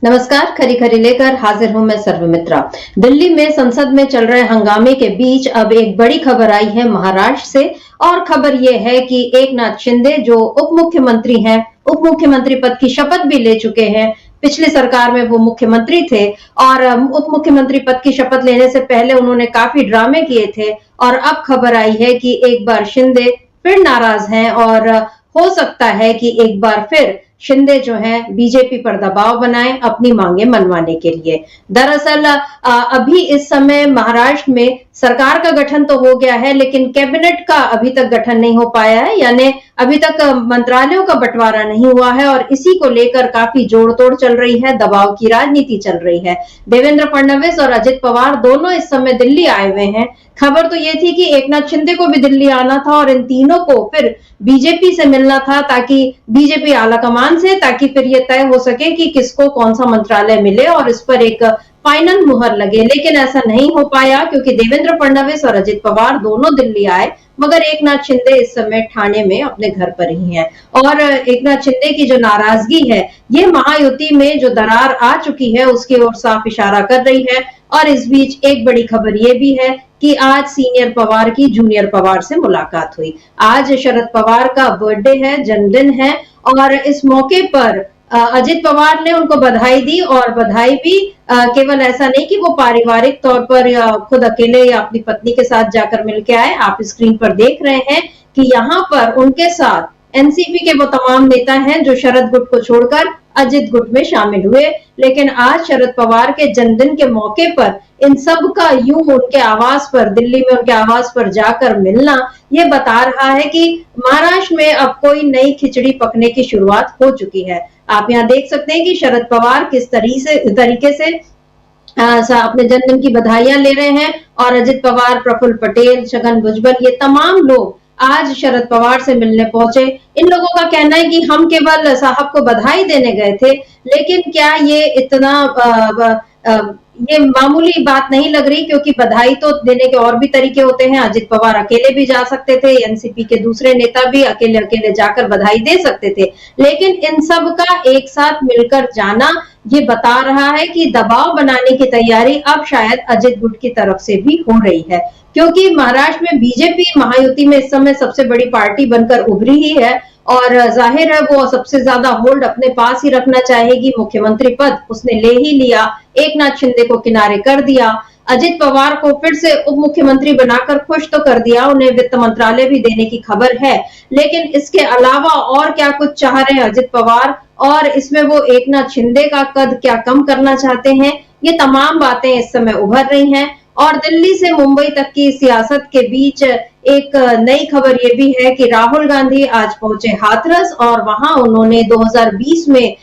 नमस्कार, खरी खरी लेकर हाजिर हूं मैं सर्वमित्रा। दिल्ली में संसद में चल रहे हंगामे के बीच अब एक बड़ी खबर आई है महाराष्ट्र से। और खबर यह है कि एकनाथ शिंदे जो उप मुख्यमंत्री हैं, उप मुख्यमंत्री पद की शपथ भी ले चुके हैं। पिछली सरकार में वो मुख्यमंत्री थे और उप मुख्यमंत्री पद की शपथ लेने से पहले उन्होंने काफी ड्रामे किए थे। और अब खबर आई है कि एक बार शिंदे फिर नाराज हैं और हो सकता है कि एक बार फिर शिंदे जो है बीजेपी पर दबाव बनाएं अपनी मांगे मनवाने के लिए। दरअसल अभी इस समय महाराष्ट्र में सरकार का गठन तो हो गया है, लेकिन कैबिनेट का अभी तक गठन नहीं हो पाया है, यानी अभी तक मंत्रालयों का बंटवारा नहीं हुआ है और इसी को लेकर काफी जोड़ तोड़ चल रही है, दबाव की राजनीति चल रही है। देवेंद्र फडणवीस और अजित पवार दोनों इस समय दिल्ली आए हुए हैं। खबर तो ये थी कि एकनाथ शिंदे को भी दिल्ली आना था और इन तीनों को फिर बीजेपी से मिलना था, ताकि बीजेपी आलाकमान से, ताकि फिर ये तय हो सके कि किसको कौन सा मंत्रालय मिले और इस पर एक फाइनल मुहर लगे। लेकिन ऐसा नहीं हो पाया क्योंकि देवेंद्र फडणवीस और अजित पवार दोनों दिल्ली आए, मगर एकनाथ शिंदे इस समय ठाणे में अपने घर पर ही हैं। और एकनाथ शिंदे की जो नाराजगी है ये महायुति में जो दरार आ चुकी है उसकी ओर साफ इशारा कर रही है। और इस बीच एक बड़ी खबर ये भी है कि आज सीनियर पवार की जूनियर पवार से मुलाकात हुई। आज शरद पवार का बर्थडे है, जन्मदिन है और इस मौके पर अजित पवार ने उनको बधाई दी। और बधाई भी केवल ऐसा नहीं कि वो पारिवारिक तौर पर या खुद अकेले या अपनी पत्नी के साथ जाकर मिलके आए। आप स्क्रीन पर देख रहे हैं कि यहाँ पर उनके साथ एनसीपी के वो तमाम नेता हैं जो शरद गुट को छोड़कर अजित गुट में शामिल हुए। लेकिन आज शरद पवार के जन्मदिन के मौके पर इन सब का यूं उनके आवास पर, दिल्ली में उनके आवास पर जाकर मिलना, ये बता रहा है कि महाराष्ट्र में अब कोई नई खिचड़ी पकने की शुरुआत हो चुकी है। आप यहाँ देख सकते हैं कि शरद पवार किस तरीके से अपने जन्मदिन की बधाइयां ले रहे हैं और अजित पवार, प्रफुल्ल पटेल, छगन भुजबल, ये तमाम लोग आज शरद पवार से मिलने पहुंचे। इन लोगों का कहना है कि हम केवल साहब को बधाई देने गए थे, लेकिन क्या ये इतना ये मामूली बात नहीं लग रही, क्योंकि बधाई तो देने के और भी तरीके होते हैं। अजित पवार अकेले भी जा सकते थे, एनसीपी के दूसरे नेता भी अकेले अकेले जाकर बधाई दे सकते थे, लेकिन इन सब का एक साथ मिलकर जाना ये बता रहा है कि दबाव बनाने की तैयारी अब शायद अजित गुट की तरफ से भी हो रही है। क्योंकि महाराष्ट्र में बीजेपी महायुति में इस समय सबसे बड़ी पार्टी बनकर उभरी ही है और जाहिर है वो सबसे ज्यादा होल्ड अपने पास ही रखना चाहेगी। मुख्यमंत्री पद उसने ले ही लिया, एकनाथ शिंदे को किनारे कर दिया, अजित पवार को फिर से उप मुख्यमंत्री बनाकर खुश तो कर दिया, उन्हें वित्त मंत्रालय भी देने की खबर है। लेकिन इसके अलावा और क्या कुछ चाह रहे हैं अजित पवार, और इसमें वो एकनाथ शिंदे का कद क्या कम करना चाहते हैं, ये तमाम बातें इस समय उभर रही हैं। और दिल्ली से मुंबई तक की सियासत के बीच एक नई खबर ये भी है कि राहुल गांधी आज पहुंचे हाथरस और वहां उन्होंने 2020 में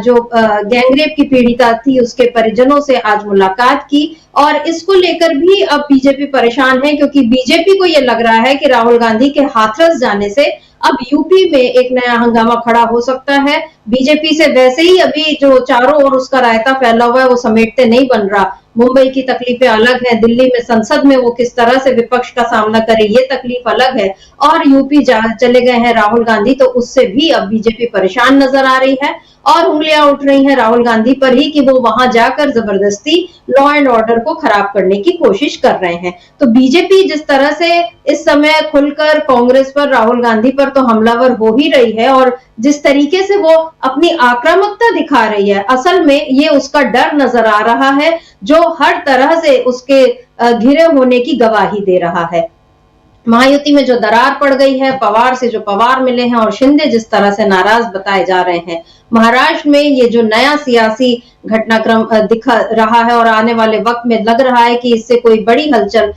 जो गैंगरेप की पीड़िता थी उसके परिजनों से आज मुलाकात की। और इसको लेकर भी अब बीजेपी परेशान है, क्योंकि बीजेपी को ये लग रहा है कि राहुल गांधी के हाथरस जाने से अब यूपी में एक नया हंगामा खड़ा हो सकता है। बीजेपी से वैसे ही अभी जो चारों ओर उसका रायता फैला हुआ है वो समेटते नहीं बन रहा। मुंबई की तकलीफें अलग है, दिल्ली में संसद में वो किस तरह से विपक्ष का सामना करे ये तकलीफ अलग है, और यूपी चले गए हैं राहुल गांधी, तो उससे भी अब बीजेपी परेशान नजर आ रही है और उंगलियां उठ रही हैं राहुल गांधी पर ही कि वो वहां जाकर जबरदस्ती लॉ एंड ऑर्डर को खराब करने की कोशिश कर रहे हैं। तो बीजेपी जिस तरह से इस समय खुलकर कांग्रेस पर, राहुल गांधी पर तो हमलावर हो ही रही है, और जिस तरीके से वो अपनी आक्रामकता दिखा रही है, असल में ये उसका डर नजर आ रहा है जो हर तरह से उसके घिरे होने की गवाही दे रहा है। महायुति में जो दरार पड़ गई है, पवार से जो पवार मिले हैं और शिंदे जिस तरह से नाराज बताए जा रहे हैं, महाराष्ट्र में ये जो नया सियासी घटनाक्रम दिख रहा है और आने वाले वक्त में लग रहा है कि इससे कोई बड़ी हलचल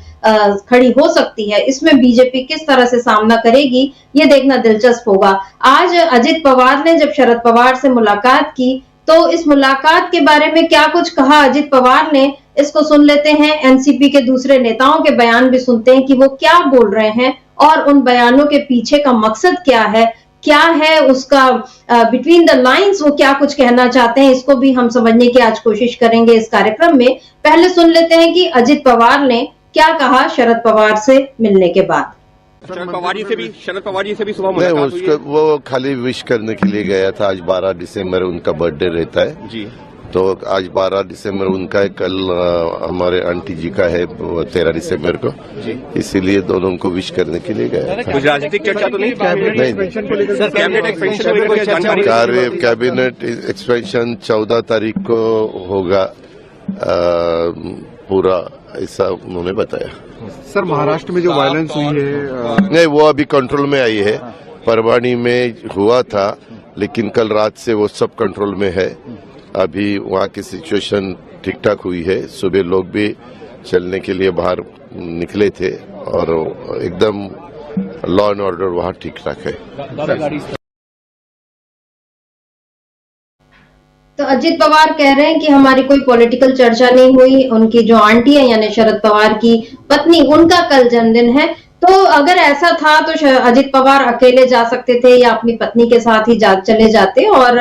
खड़ी हो सकती है, इसमें बीजेपी किस तरह से सामना करेगी ये देखना दिलचस्प होगा। आज अजित पवार ने जब शरद पवार से मुलाकात की तो इस मुलाकात के बारे में क्या कुछ कहा अजित पवार ने, इसको सुन लेते हैं। एनसीपी के दूसरे नेताओं के बयान भी सुनते हैं कि वो क्या बोल रहे हैं और उन बयानों के पीछे का मकसद क्या है उसका बिटवीन द लाइंस वो क्या कुछ कहना चाहते हैं, इसको भी हम समझने की आज कोशिश करेंगे इस कार्यक्रम में। पहले सुन लेते हैं कि अजित पवार ने क्या कहा शरद पवार से मिलने के बाद। शरद पवार जी से भी सुबह मुलाकात हुई है। वो खाली विश करने के लिए गया था। आज 12 दिसंबर उनका बर्थडे रहता है जी। तो आज 12 दिसंबर उनका है, कल हमारे आंटी जी का है 13 दिसंबर को, इसीलिए दोनों को विश करने के लिए गए। कुछ राजनीतिक चर्चा तो नहीं? नहीं, कैबिनेट एक्सपेंशन को लेकर जानकारी? कैबिनेट एक्सपेंशन 14 तारीख को होगा पूरा, ऐसा उन्होंने बताया। सर, महाराष्ट्र में जो वायलेंस हुई है नहीं, वो अभी कंट्रोल में आई है। परवाणी में हुआ था, लेकिन कल रात से वो सब कंट्रोल में है। अभी वहाँ की सिचुएशन ठीक ठाक हुई है। सुबह लोग भी चलने के लिए बाहर निकले थे और एकदम लॉ एंड ऑर्डर वहाँ ठीक ठाक है। तो अजित पवार कह रहे हैं कि हमारी कोई पॉलिटिकल चर्चा नहीं हुई। उनकी जो आंटी है यानी शरद पवार की पत्नी, उनका कल जन्मदिन है। तो अगर ऐसा था तो अजित पवार अकेले जा सकते थे या अपनी पत्नी के साथ ही चले जाते और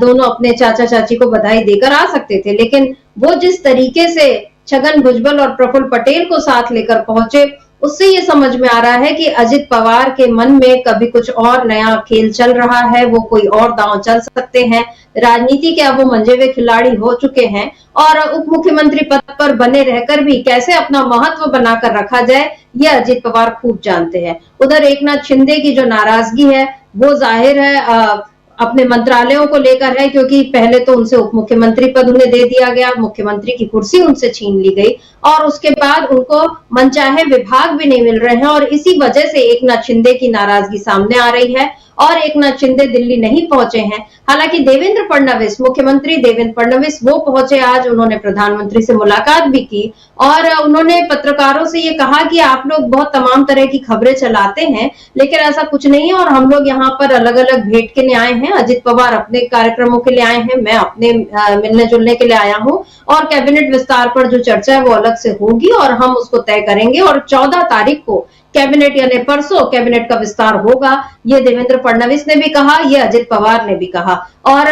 दोनों अपने चाचा चाची को बधाई देकर आ सकते थे। लेकिन वो जिस तरीके से छगन भुजबल और प्रफुल्ल पटेल को साथ लेकर पहुंचे, उससे ये समझ में आ रहा है कि अजित पवार के मन में कभी कुछ और नया खेल चल रहा है, वो कोई और दांव चल सकते हैं। राजनीति के अब वो मंजे हुए खिलाड़ी हो चुके हैं और उप मुख्यमंत्री पद पर बने रहकर भी कैसे अपना महत्व बनाकर रखा जाए, ये अजित पवार खूब जानते हैं। उधर एकनाथ शिंदे की जो नाराजगी है वो जाहिर है अपने मंत्रालयों को लेकर है, क्योंकि पहले तो उनसे उप मुख्यमंत्री पद उन्हें दे दिया गया, मुख्यमंत्री की कुर्सी उनसे छीन ली गई और उसके बाद उनको मनचाहे विभाग भी नहीं मिल रहे हैं और इसी वजह से एकनाथ शिंदे की नाराजगी सामने आ रही है और एकनाथ शिंदे दिल्ली नहीं पहुंचे हैं। हालांकि देवेंद्र फडणवीस, मुख्यमंत्री देवेंद्र फडणवीस, वो पहुंचे आज। उन्होंने प्रधानमंत्री से मुलाकात भी की और उन्होंने पत्रकारों से ये कहा कि आप लोग बहुत तमाम तरह की खबरें चलाते हैं, लेकिन ऐसा कुछ नहीं है और हम लोग यहाँ पर अलग अलग भेंट के लिए आए हैं। अजित पवार अपने कार्यक्रमों के लिए आए हैं, मैं अपने मिलने जुलने के लिए आया हूँ और कैबिनेट विस्तार पर जो चर्चा है वो अलग से होगी और हम उसको तय करेंगे और 14 तारीख को कैबिनेट यानी परसों कैबिनेट का विस्तार होगा। ये देवेंद्र फडणवीस ने भी कहा, ये अजित पवार ने भी कहा। और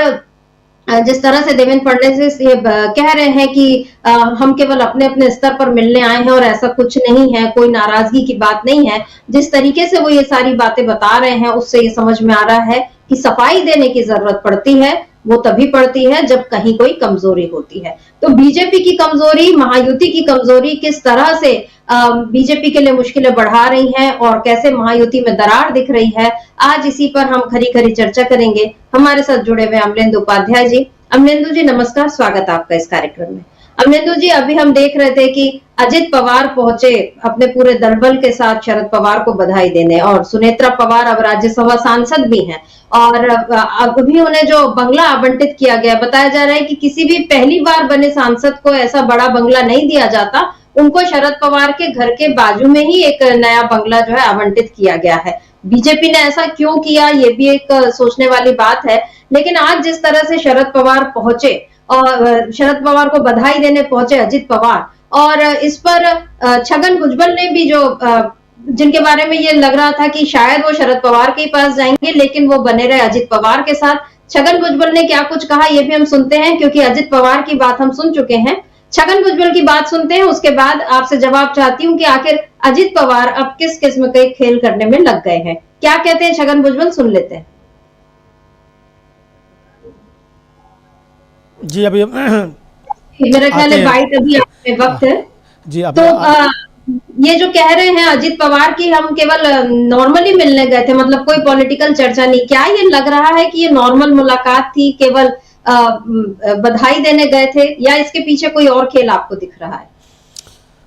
जिस तरह से देवेंद्र फडणवीस ये कह रहे हैं कि हम केवल अपने अपने स्तर पर मिलने आए हैं और ऐसा कुछ नहीं है, कोई नाराजगी की बात नहीं है, जिस तरीके से वो ये सारी बातें बता रहे हैं उससे ये समझ में आ रहा है कि सफाई देने की जरूरत पड़ती है, वो तभी पड़ती है जब कहीं कोई कमजोरी होती है। तो बीजेपी की कमजोरी, महायुति की कमजोरी किस तरह से बीजेपी के लिए मुश्किलें बढ़ा रही हैं और कैसे महायुति में दरार दिख रही है, आज इसी पर हम खरी खरी चर्चा करेंगे। हमारे साथ जुड़े हुए अमलेंदु उपाध्याय जी। अमलेंदु जी नमस्कार, स्वागत आपका इस कार्यक्रम में। अमलेंदु जी, अभी हम देख रहे थे कि अजित पवार पहुंचे अपने पूरे दलबल के साथ शरद पवार को बधाई देने और सुनेत्रा पवार अब राज्यसभा सांसद भी हैं और अभी उन्हें जो बंगला आवंटित किया गया, बताया जा रहा है कि किसी भी पहली बार बने सांसद को ऐसा बड़ा बंगला नहीं दिया जाता, उनको शरद पवार के घर के बाजू में ही एक नया बंगला जो है आवंटित किया गया है। बीजेपी ने ऐसा क्यों किया, ये भी एक सोचने वाली बात है। लेकिन आज जिस तरह से शरद पवार पहुंचे और शरद पवार को बधाई देने पहुंचे अजित पवार, और इस पर छगन भुजबल ने भी जो जिनके बारे में ये लग रहा था कि शायद वो शरद पवार के पास जाएंगे लेकिन वो बने रहे अजित पवार के साथ, छगन भुजबल ने क्या कुछ कहा ये भी हम सुनते हैं, क्योंकि अजित पवार की बात हम सुन चुके हैं। छगन भुजबल की बात सुनते हैं, उसके बाद आपसे जवाब चाहती हूँ कि आखिर अजित पवार अब किस किस्म के खेल करने में लग गए हैं, क्या कहते हैं छगन भुजबल, सुन लेते हैं। जी अभी मेरा ख्याल है बाइट अभी वक्त है जी। तो ये जो कह रहे हैं अजित पवार की हम केवल नॉर्मली मिलने गए थे, मतलब कोई पॉलिटिकल चर्चा नहीं, क्या ये लग रहा है कि ये नॉर्मल मुलाकात थी, केवल बधाई देने गए थे, या इसके पीछे कोई और खेल आपको दिख रहा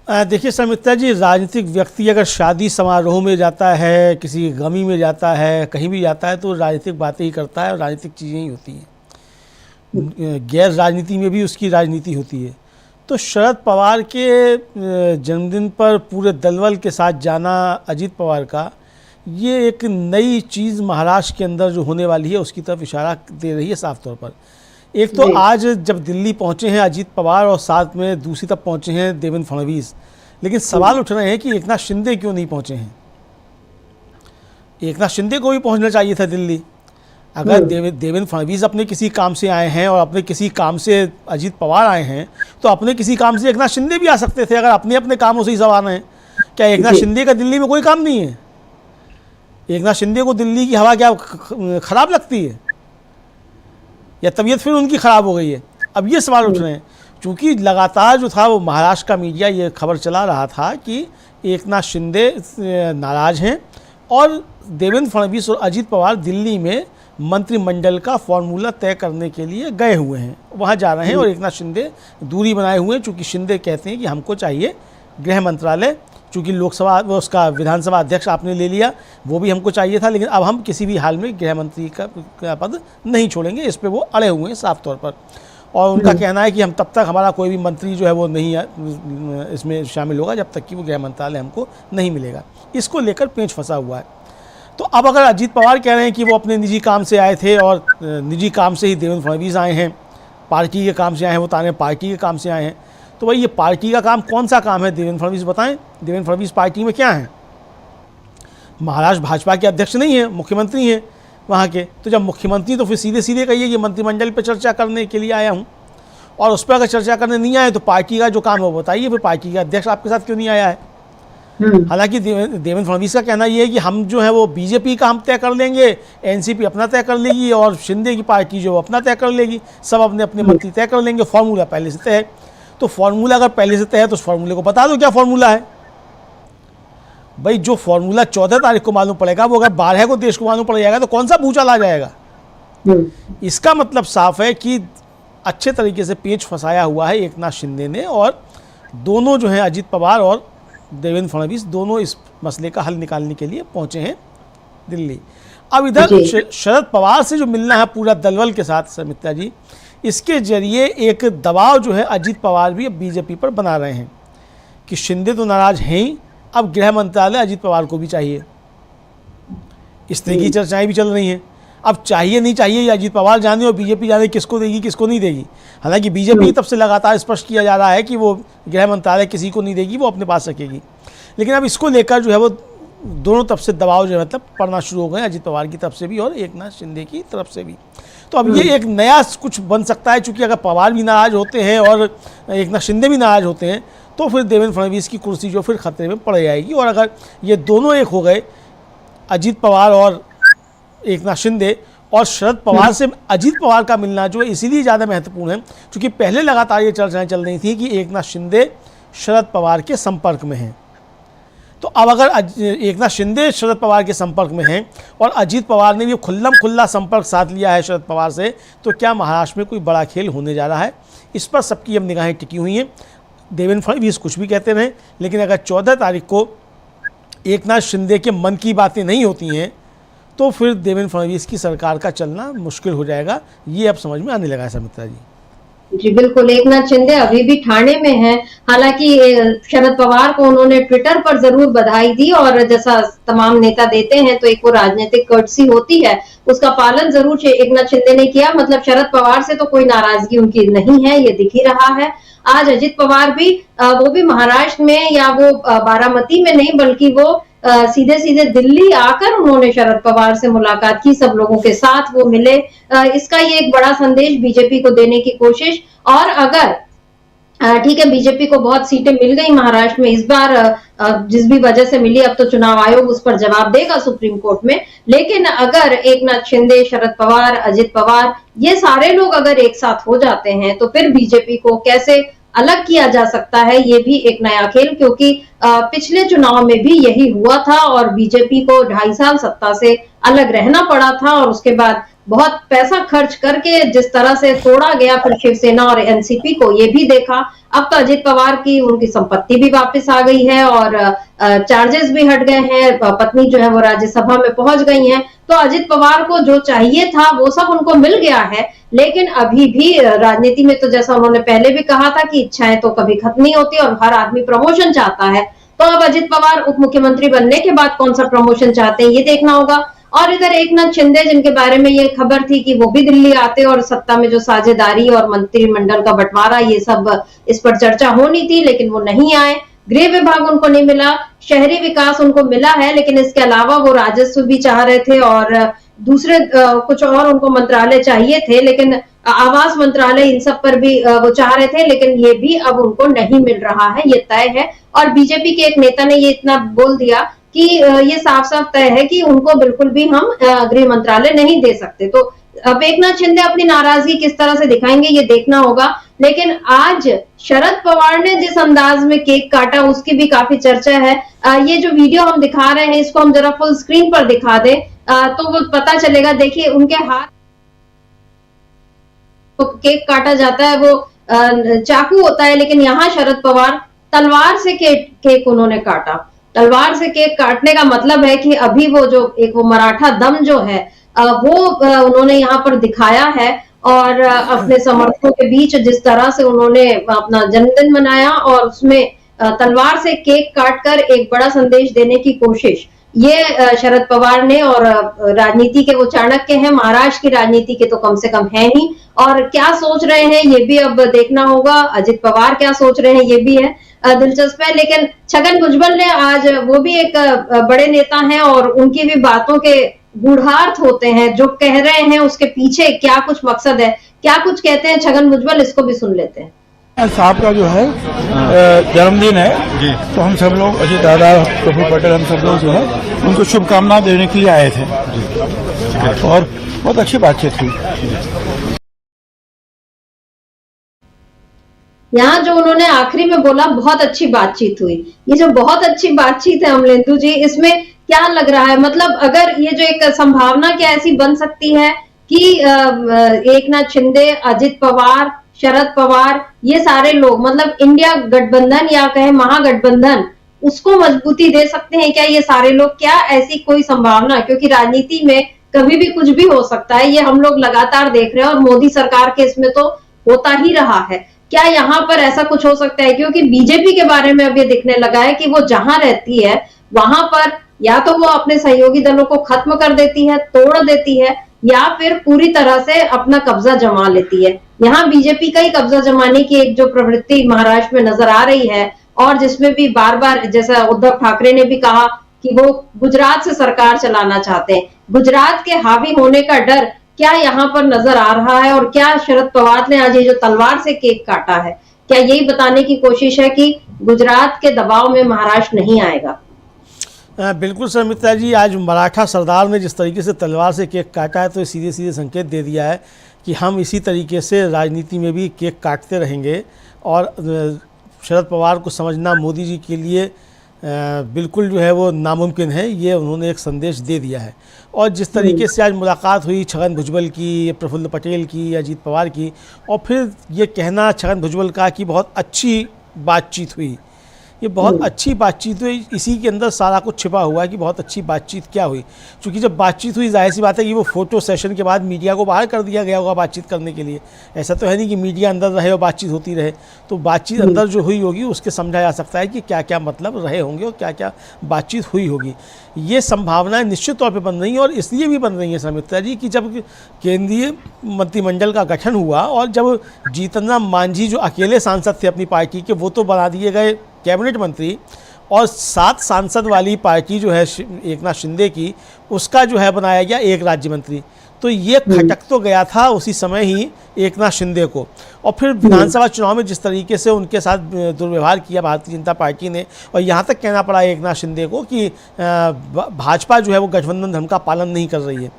है? देखिए समिता जी, राजनीतिक व्यक्ति अगर शादी समारोह में जाता है, किसी गमी में जाता है, कहीं भी जाता है तो राजनीतिक बातें ही करता है और राजनीतिक चीज़ें ही होती हैं। गैर राजनीति में भी उसकी राजनीति होती है। तो शरद पवार के जन्मदिन पर पूरे दलबल के साथ जाना अजित पवार का, ये एक नई चीज़ महाराष्ट्र के अंदर जो होने वाली है उसकी तरफ इशारा दे रही है साफ तौर पर। एक तो आज जब दिल्ली पहुंचे हैं अजित पवार और साथ में दूसरी तरफ पहुंचे हैं देवेंद्र फडणवीस, लेकिन सवाल उठ रहे हैं कि एकनाथ शिंदे क्यों नहीं पहुंचे हैं। एकनाथ शिंदे को भी पहुंचना चाहिए था दिल्ली। अगर देवेंद्र फडणवीस अपने किसी काम से आए हैं और अपने किसी काम से अजित पवार आए हैं तो अपने किसी काम से एकनाथ शिंदे भी आ सकते थे, अगर अपने अपने कामों से ही सब आ रहे हैं। क्या एकनाथ शिंदे का दिल्ली में कोई काम नहीं है? एकनाथ शिंदे को दिल्ली की हवा क्या ख़राब लगती है या तबीयत फिर उनकी ख़राब हो गई है? अब ये सवाल उठ रहे हैं, चूंकि लगातार जो था वो महाराष्ट्र का मीडिया ये खबर चला रहा था कि एकनाथ शिंदे नाराज हैं और देवेंद्र फडणवीस और अजित पवार दिल्ली में मंत्रिमंडल का फॉर्मूला तय करने के लिए गए हुए हैं, वहाँ जा रहे हैं और एकनाथ शिंदे दूरी बनाए हुए हैं, चूँकि शिंदे कहते हैं कि हमको चाहिए गृह मंत्रालय, चूँकि लोकसभा वो उसका विधानसभा अध्यक्ष आपने ले लिया, वो भी हमको चाहिए था, लेकिन अब हम किसी भी हाल में गृह मंत्री का पद नहीं छोड़ेंगे। इस पर वो अड़े हुए हैं साफ तौर पर, और उनका कहना है कि हम तब तक हमारा कोई भी मंत्री जो है वो नहीं इसमें शामिल होगा जब तक कि वो गृह मंत्रालय हमको नहीं मिलेगा। इसको लेकर पेंच फंसा हुआ है। तो अब अगर अजीत पवार कह रहे हैं कि वो अपने निजी काम से आए थे और निजी काम से ही देवेंद्र फडणवीस आए हैं, पार्टी के काम से आए हैं, वो ताने पार्टी के काम से आए हैं, तो भाई ये पार्टी का काम कौन सा काम है देवेंद्र फडणवीस बताएं। देवेंद्र फडणवीस पार्टी में क्या हैं? महाराष्ट्र भाजपा के अध्यक्ष नहीं है, मुख्यमंत्री हैं वहाँ के। तो जब मुख्यमंत्री तो फिर सीधे सीधे कहिए कि मंत्रिमंडल पर चर्चा करने के लिए आया हूँ, और उस पर अगर चर्चा करने नहीं आए तो पार्टी का जो काम है वो बताइए, फिर पार्टी का अध्यक्ष आपके साथ क्यों नहीं आया है। हालांकि देवेंद्र फडणवीस का कहना ये है कि हम जो है वो बीजेपी का हम तय कर लेंगे, एनसीपी अपना तय कर लेगी और शिंदे की पार्टी जो अपना तय कर लेगी, सब अपने अपने मंत्री तय कर लेंगे, फार्मूला पहले से तय है। तो फार्मूला अगर पहले से तय है तो उस फार्मूले को बता दो क्या फार्मूला है। भाई जो फार्मूला 14 तारीख को मालूम पड़ेगा वो अगर 12 को देश को मालूम पड़ जाएगा तो कौन सा भूचाल आ जाएगा। इसका मतलब साफ है कि अच्छे तरीके से पेच फंसाया हुआ है एकनाथ शिंदे ने, और दोनों जो हैं अजित पवार और देवेंद्र फडणवीस दोनों इस मसले का हल निकालने के लिए पहुंचे हैं दिल्ली। अब इधर शरद पवार से जो मिलना है पूरा दलबल के साथ समित्रा जी, इसके जरिए एक दबाव जो है अजित पवार भी अब बीजेपी पर बना रहे हैं कि शिंदे तो नाराज हैं ही, अब गृह मंत्रालय अजित पवार को भी चाहिए। इस तरह की चर्चाएं भी चल रही हैं। अब चाहिए नहीं चाहिए ये अजित पवार जाने और बीजेपी जाने किसको देगी किसको नहीं देगी। हालांकि बीजेपी की तरफ से लगातार स्पष्ट किया जा रहा है कि वो गृह मंत्रालय किसी को नहीं देगी, वो अपने पास रखेगी। लेकिन अब इसको लेकर जो है वो दोनों तरफ से दबाव जो है मतलब पड़ना शुरू हो गए, अजित पवार की तरफ से भी और एकनाथ शिंदे की तरफ से भी। तो अब ये एक नया कुछ बन सकता है, चूँकि अगर पवार भी नाराज होते हैं और एकनाथ शिंदे भी नाराज होते हैं तो फिर देवेंद्र फडणवीस की कुर्सी जो फिर खतरे में पड़ जाएगी। और अगर ये दोनों एक हो गए, अजित पवार और एकनाथ शिंदे, और शरद पवार से अजित पवार का मिलना जो है इसीलिए ज़्यादा महत्वपूर्ण है क्योंकि पहले लगातार ये चर्चाएं चल रही थी कि एकनाथ शिंदे शरद पवार के संपर्क में हैं। तो अब अगर एकनाथ शिंदे शरद पवार के संपर्क में हैं और अजित पवार ने भी खुल्ला संपर्क साध लिया है शरद पवार से, तो क्या महाराष्ट्र में कोई बड़ा खेल होने जा रहा है? इस पर सबकी अब निगाहें टिकी हुई हैं। देवेंद्र फडणवीस कुछ भी कहते रहे, लेकिन अगर 14 तारीख को एकनाथ शिंदे के मन की बातें नहीं होती हैं तो फिर देवेंद्र फडणवीस की सरकार का चलना मुश्किल हो जाएगा। ये अब समझ में आने लगा है समित्रा जी। जी बिल्कुल, एकनाथ शिंदे अभी भी ठाणे में हैं। हालांकि शरद पवार को उन्होंने ट्विटर पर जरूर बधाई दी, और जैसा तमाम नेता देते हैं तो एक वो राजनीतिक कर्टसी होती है, उसका पालन जरूर एकनाथ शिंदे ने किया। मतलब शरद पवार से तो कोई नाराजगी उनकी नहीं है, ये दिख ही रहा है। आज अजित पवार भी वो भी महाराष्ट्र में या वो बारामती में नहीं, बल्कि वो सीधे सीधे दिल्ली आकर उन्होंने शरद पवार से मुलाकात की, सब लोगों के साथ वो मिले। इसका ये एक बड़ा संदेश बीजेपी को देने की कोशिश। और अगर ठीक है, बीजेपी को बहुत सीटें मिल गई महाराष्ट्र में इस बार, जिस भी वजह से मिली, अब तो चुनाव आयोग उस पर जवाब देगा सुप्रीम कोर्ट में। लेकिन अगर एकनाथ शिंदे, शरद पवार, अजित पवार, ये सारे लोग अगर एक साथ हो जाते हैं तो फिर बीजेपी को कैसे अलग किया जा सकता है, ये भी एक नया खेल। क्योंकि पिछले चुनाव में भी यही हुआ था और बीजेपी को 2.5 साल सत्ता से अलग रहना पड़ा था, और उसके बाद बहुत पैसा खर्च करके जिस तरह से तोड़ा गया फिर शिवसेना और एनसीपी को, ये भी देखा। अब तो अजित पवार की उनकी संपत्ति भी वापस आ गई है और चार्जेस भी हट गए हैं, पत्नी जो है वो राज्यसभा में पहुंच गई हैं। तो अजित पवार को जो चाहिए था वो सब उनको मिल गया है। लेकिन अभी भी राजनीति में तो जैसा उन्होंने पहले भी कहा था कि इच्छाएं तो कभी खत्म नहीं होती और हर आदमी प्रमोशन चाहता है। तो अब अजित पवार उप मुख्यमंत्री बनने के बाद कौन सा प्रमोशन चाहते हैं ये देखना होगा। और इधर एकनाथ शिंदे, जिनके बारे में ये खबर थी कि वो भी दिल्ली आते और सत्ता में जो साझेदारी और मंत्रिमंडल का बंटवारा ये सब, इस पर चर्चा होनी थी, लेकिन वो नहीं आए। गृह विभाग उनको नहीं मिला, शहरी विकास उनको मिला है, लेकिन इसके अलावा वो राजस्व भी चाह रहे थे और दूसरे कुछ और उनको मंत्रालय चाहिए थे, लेकिन आवास मंत्रालय, इन सब पर भी वो चाह रहे थे, लेकिन ये भी अब उनको नहीं मिल रहा है, ये तय है। और बीजेपी के एक नेता ने ये इतना बोल दिया कि ये साफ साफ तय है कि उनको बिल्कुल भी हम गृह मंत्रालय नहीं दे सकते। तो अब एकनाथ शिंदे अपनी नाराजगी किस तरह से दिखाएंगे ये देखना होगा। लेकिन आज शरद पवार ने जिस अंदाज में केक काटा उसकी भी काफी चर्चा है। ये जो वीडियो हम दिखा रहे हैं इसको हम जरा फुल स्क्रीन पर दिखा दें तो वो पता चलेगा। देखिए उनके हाथ केक काटा जाता है वो चाकू होता है, लेकिन यहाँ शरद पवार तलवार से केक उन्होंने काटा। तलवार से केक काटने का मतलब है कि अभी वो जो एक वो मराठा दम जो है वो उन्होंने यहाँ पर दिखाया है और अपने समर्थकों के बीच जिस तरह से उन्होंने अपना जन्मदिन मनाया और उसमें तलवार से केक काटकर एक बड़ा संदेश देने की कोशिश ये शरद पवार ने, और राजनीति के वो चाणक्य हैं, महाराष्ट्र की राजनीति के तो कम से कम है ही, और क्या सोच रहे हैं ये भी अब देखना होगा। अजित पवार क्या सोच रहे हैं ये भी है दिलचस्प है। लेकिन छगन भुजबल ने आज, वो भी एक बड़े नेता हैं और उनकी भी बातों के गूढ़ार्थ होते हैं, जो कह रहे हैं उसके पीछे क्या कुछ मकसद है, क्या कुछ कहते हैं छगन भुजबल, इसको भी सुन लेते हैं। साहब का जो है जन्मदिन है तो हम सब लोग अजय दादा, प्रफुल्ल पटेल, हम सब लोग जो है उनको शुभकामनाएं देने के लिए आए थे और बहुत अच्छी बातचीत हुई। यहाँ जो उन्होंने आखिरी में बोला बहुत अच्छी बातचीत हुई, ये जो बहुत अच्छी बातचीत है अमलेंदु जी, इसमें क्या लग रहा है? मतलब अगर ये जो एक संभावना क्या ऐसी बन सकती है कि एकनाथ शिंदे, अजित पवार, शरद पवार, ये सारे लोग मतलब इंडिया गठबंधन या कहे महागठबंधन उसको मजबूती दे सकते हैं क्या ये सारे लोग? क्या ऐसी कोई संभावना? क्योंकि राजनीति में कभी भी कुछ भी हो सकता है, ये हम लोग लगातार देख रहे हैं और मोदी सरकार के इसमें तो होता ही रहा है। क्या यहाँ पर ऐसा कुछ हो सकता है? क्योंकि बीजेपी के बारे में अब ये दिखने लगा है कि वो जहां रहती है वहां पर या तो वो अपने सहयोगी दलों को खत्म कर देती है, तोड़ देती है, या फिर पूरी तरह से अपना कब्जा जमा लेती है। यहाँ बीजेपी का ही कब्जा जमाने की एक जो प्रवृत्ति महाराष्ट्र में नजर आ रही है, और जिसमें भी बार बार जैसा उद्धव ठाकरे ने भी कहा कि वो गुजरात से सरकार चलाना चाहते हैं, गुजरात के हावी होने का डर क्या यहाँ पर नजर आ रहा है? और क्या शरद पवार ने आज ये जो तलवार से केक काटा है, क्या यही बताने की कोशिश है कि गुजरात के दबाव में महाराष्ट्र नहीं आएगा? बिल्कुल सर मित्रा जी, आज मराठा सरदार ने जिस तरीके से तलवार से केक काटा है तो सीधे सीधे संकेत दे दिया है कि हम इसी तरीके से राजनीति में भी केक काटते रहेंगे। और शरद पवार को समझना मोदी जी के लिए बिल्कुल जो है वो नामुमकिन है, ये उन्होंने एक संदेश दे दिया है। और जिस तरीके से आज मुलाकात हुई छगन भुजबल की, प्रफुल्ल पटेल की, अजीत पवार की, और फिर ये कहना छगन भुजबल का कि बहुत अच्छी बातचीत हुई, ये बहुत अच्छी बातचीत हुई, इसी के अंदर सारा कुछ छिपा हुआ है कि बहुत अच्छी बातचीत क्या हुई। क्योंकि जब बातचीत हुई जाहिर सी बात है कि वो फ़ोटो सेशन के बाद मीडिया को बाहर कर दिया गया होगा बातचीत करने के लिए। ऐसा तो है नहीं कि मीडिया अंदर रहे और बातचीत होती रहे, तो बातचीत अंदर जो हुई होगी उसके समझा जा सकता है कि क्या क्या मतलब रहे होंगे और क्या क्या बातचीत हुई होगी। ये संभावनाएं निश्चित तौर पे बन रही हैं, और इसलिए भी बन रही हैं समित्रा जी कि जब केंद्रीय मंत्रिमंडल का गठन हुआ और जब जीतन राम मांझी जो अकेले सांसद थे अपनी पार्टी के, वो तो बना दिए गए कैबिनेट मंत्री, और 7 सांसद वाली पार्टी जो है एकनाथ शिंदे की, उसका जो है बनाया गया एक राज्य मंत्री। तो ये खटक तो गया था उसी समय ही एकनाथ शिंदे को। और फिर विधानसभा चुनाव में जिस तरीके से उनके साथ दुर्व्यवहार किया भारतीय जनता पार्टी ने, और यहाँ तक कहना पड़ा एकनाथ शिंदे को कि भाजपा जो है वो गठबंधन धर्म का पालन नहीं कर रही है।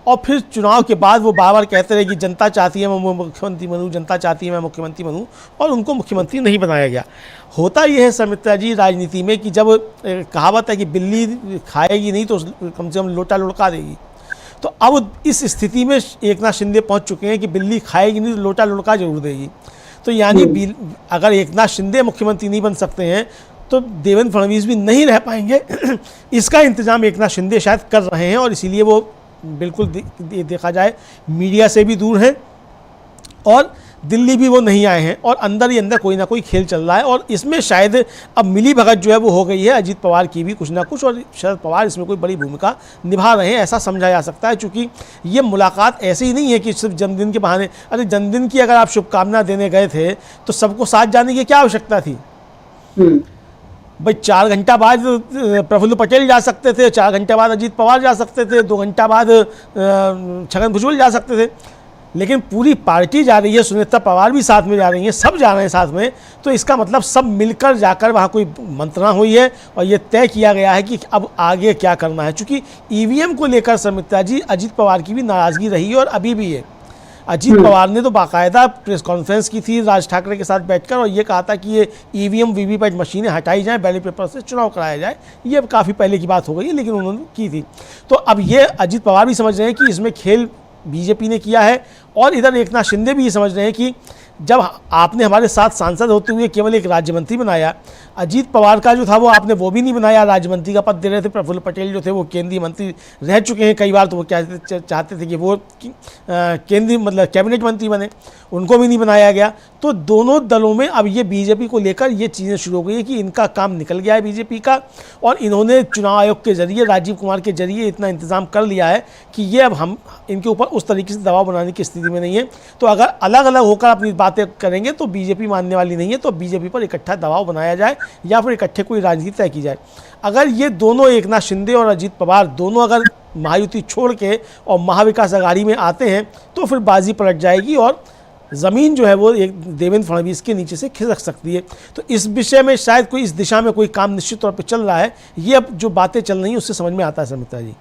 और फिर चुनाव के बाद वो बार बार कहते रहे कि जनता चाहती है मैं मुख्यमंत्री बनूँ, जनता चाहती है मैं मुख्यमंत्री बनूँ, और उनको मुख्यमंत्री नहीं बनाया गया। होता यह है समित्रा जी राजनीति में कि जब कहावत है कि बिल्ली खाएगी नहीं तो कम से कम लोटा लुढ़का देगी, तो अब इस स्थिति में एकनाथ शिंदे पहुंच चुके हैं कि बिल्ली खाएगी नहीं तो लोटा लुढ़का जरूर देगी। तो यानी अगर एकनाथ शिंदे मुख्यमंत्री नहीं बन सकते हैं तो देवेंद्र फडणवीस भी नहीं रह पाएंगे। इसका इंतजाम एकनाथ शिंदे शायद कर रहे हैं, और इसीलिए वो बिल्कुल देखा जाए मीडिया से भी दूर हैं और दिल्ली भी वो नहीं आए हैं, और अंदर ही अंदर कोई ना कोई खेल चल रहा है। और इसमें शायद अब मिली भगत जो है वो हो गई है अजीत पवार की भी कुछ ना कुछ, और शरद पवार इसमें कोई बड़ी भूमिका निभा रहे हैं, ऐसा समझा जा सकता है। चूँकि ये मुलाकात ऐसे ही नहीं है कि सिर्फ जन्मदिन के बहाने। अरे जन्मदिन की अगर आप शुभकामना देने गए थे तो सबको साथ जाने की क्या आवश्यकता थी? भाई 4 घंटा बाद प्रफुल्ल पटेल जा सकते थे, 4 घंटे बाद अजीत पवार जा सकते थे, 2 घंटा बाद छगन भुजबल जा सकते थे। लेकिन पूरी पार्टी जा रही है, सुनीता पवार भी साथ में जा रही हैं, सब जा रहे हैं साथ में, तो इसका मतलब सब मिलकर जाकर वहाँ कोई मंत्रणा हुई है और ये तय किया गया है कि अब आगे क्या करना है। चूँकि ईवीएम को लेकर सुमित्रा जी अजीत पवार की भी नाराज़गी रही है और अभी भी है। अजीत पवार ने तो बाकायदा प्रेस कॉन्फ्रेंस की थी राज ठाकरे के साथ बैठकर और ये कहा था कि ये ईवीएम वीवीपैट मशीनें हटाई जाएं, बैलेट पेपर से चुनाव कराया जाए। ये अब काफ़ी पहले की बात हो गई है, लेकिन उन्होंने की थी। तो अब ये अजीत पवार भी समझ रहे हैं कि इसमें खेल बीजेपी ने किया है और इधर एकनाथ शिंदे भी ये समझ रहे हैं कि जब आपने हमारे साथ सांसद होते हुए केवल एक राज्य मंत्री बनाया, अजीत पवार का जो था वो आपने वो भी नहीं बनाया, राज्य मंत्री का पद दे रहे थे। प्रफुल्ल पटेल जो थे वो केंद्रीय मंत्री रह चुके हैं कई बार, तो वो क्या चाहते थे कि वो केंद्रीय मतलब कैबिनेट मंत्री बने, उनको भी नहीं बनाया गया। तो दोनों दलों में अब ये बीजेपी को लेकर ये चीज़ें शुरू हो गई है कि इनका काम निकल गया है बीजेपी का और इन्होंने चुनाव आयोग के जरिए, राजीव कुमार के जरिए इतना इंतजाम कर लिया है कि ये अब हम इनके ऊपर उस तरीके से दबाव बनाने की स्थिति में नहीं है। तो अगर अलग अलग होकर अपनी बातें करेंगे तो बीजेपी मानने वाली नहीं है। तो बीजेपी पर इकट्ठा दबाव बनाया जाए या फिर इकट्ठे कोई राजनीति तय की जाए। अगर ये दोनों, एकनाथ शिंदे और अजीत पवार दोनों अगर महायुति छोड़ के और महाविकास अघाड़ी में आते हैं तो फिर बाजी पलट जाएगी और ज़मीन जो है वो एक देवेंद्र फडणवीस के नीचे से खिसक सकती है। तो इस विषय में शायद कोई इस दिशा में कोई काम निश्चित तौर पे चल रहा है। ये अब जो बातें चल रही हैं उससे समझ में आता है सुमित्रा जी।